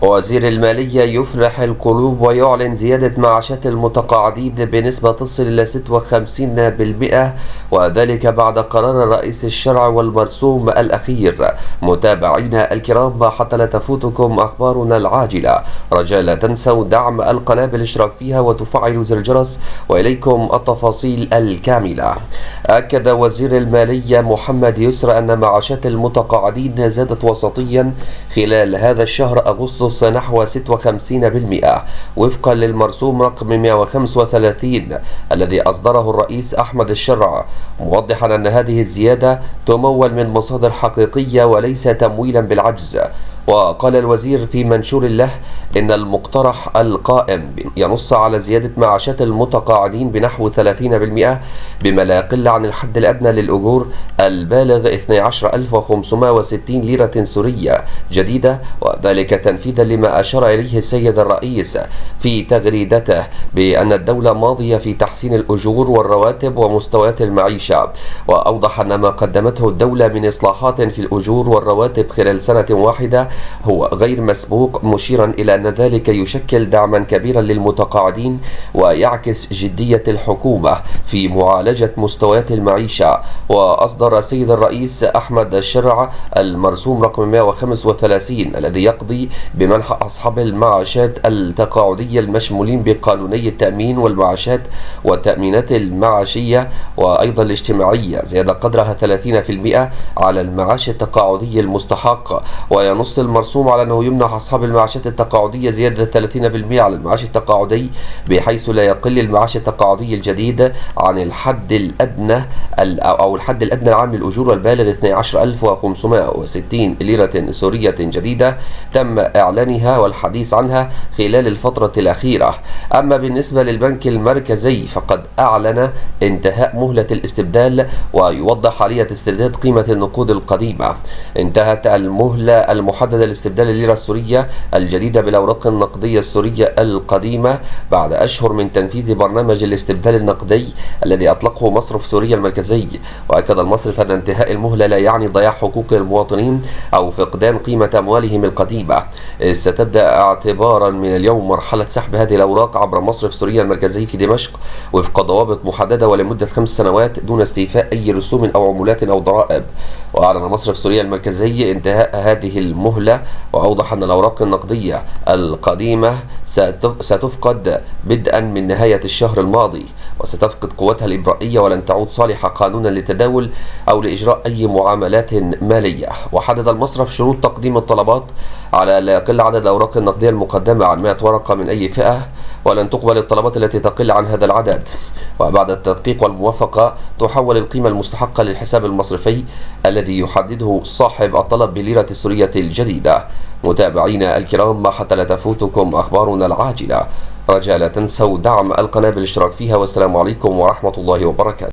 وزير المالية يفرح القلوب ويعلن زيادة معاشات المتقاعدين بنسبة تصل إلى 56%، وذلك بعد قرار رئيس الشرع والمرسوم الأخير. متابعينا الكرام، حتى لا تفوتكم أخبارنا العاجلة، رجاء لا تنسوا دعم القناة بالاشتراك فيها وتفعلوا زر الجرس، وإليكم التفاصيل الكاملة. أكد وزير المالية محمد يسر أن معاشات المتقاعدين زادت وسطيا خلال هذا الشهر أغسطس نحو 56% وفقا للمرسوم رقم 135 الذي أصدره الرئيس أحمد الشرع، موضحا أن هذه الزيادة تمول من مصادر حقيقية وليس تمويلا بالعجز. وقال الوزير في منشور له إن المقترح القائم ينص على زيادة معاشات المتقاعدين بنحو 30%، بما لا يقل عن الحد الأدنى للأجور البالغ 12560 ليرة سورية جديدة، وذلك تنفيذا لما أشار إليه السيد الرئيس في تغريدته بأن الدولة ماضية في تحسين الأجور والرواتب ومستويات المعيشة. وأوضح أن ما قدمته الدولة من إصلاحات في الأجور والرواتب خلال سنة واحدة هو غير مسبوق، مشيرا إلى أن ذلك يشكل دعما كبيرا للمتقاعدين ويعكس جدية الحكومة في معالجة مستويات المعيشة. وأصدر السيد الرئيس أحمد الشرع المرسوم رقم 135 الذي يقضي بمنح أصحاب المعاشات التقاعدية المشمولين بقانوني التأمين والمعاشات والتأمينات المعاشية وأيضا الاجتماعية زيادة قدرها 30% على المعاش التقاعدي المستحق. وينص المرسوم على أنه يمنح أصحاب المعاشات التقاعدية زيادة 30% على المعاش التقاعدي، بحيث لا يقل المعاش التقاعدي الجديد عن الحد الأدنى أو الحد الأدنى العام للأجور البالغ 12560 ليرة سورية جديدة تم إعلانها والحديث عنها خلال الفترة الأخيرة. أما بالنسبة للبنك المركزي فقد أعلن انتهاء مهلة الاستبدال، ويوضح آلية استرداد قيمة النقود القديمة. انتهت المهلة المحددة لاستبدال الليرة السورية الجديدة بالأوراق النقدية السورية القديمة بعد أشهر من تنفيذ برنامج الاستبدال النقدي الذي أطلقه مصرف سوريا المركزي. وأكد المصرف أن انتهاء المهلة لا يعني ضياع حقوق المواطنين أو فقدان قيمة أموالهم القديمة. ستبدأ اعتبارا من اليوم مرحلة سحب هذه الأوراق عبر مصرف سوريا المركزي في دمشق وفق ضوابط محددة ولمدة 5 سنوات دون استيفاء أي رسوم أو عمولات أو ضرائب. وأعلن مصرف سوريا المركزي انتهاء هذه المهلة، وأوضح أن الأوراق النقدية القديمة ستفقد بدءا من نهاية الشهر الماضي، وستفقد قوتها الإبرائية ولن تعود صالحة قانونا للتداول أو لإجراء أي معاملات مالية. وحدد المصرف شروط تقديم الطلبات على لا يقل عدد الأوراق النقدية المقدمة عن 100 ورقة من أي فئة، ولن تقبل الطلبات التي تقل عن هذا العدد. وبعد التدقيق والموافقة تحول القيمة المستحقة للحساب المصرفي الذي يحدده صاحب الطلب بالليرة السورية الجديدة. متابعينا الكرام، حتى لا تفوتكم أخبارنا العاجلة، رجاء لا تنسوا دعم القناة بالاشتراك فيها، والسلام عليكم ورحمة الله وبركاته.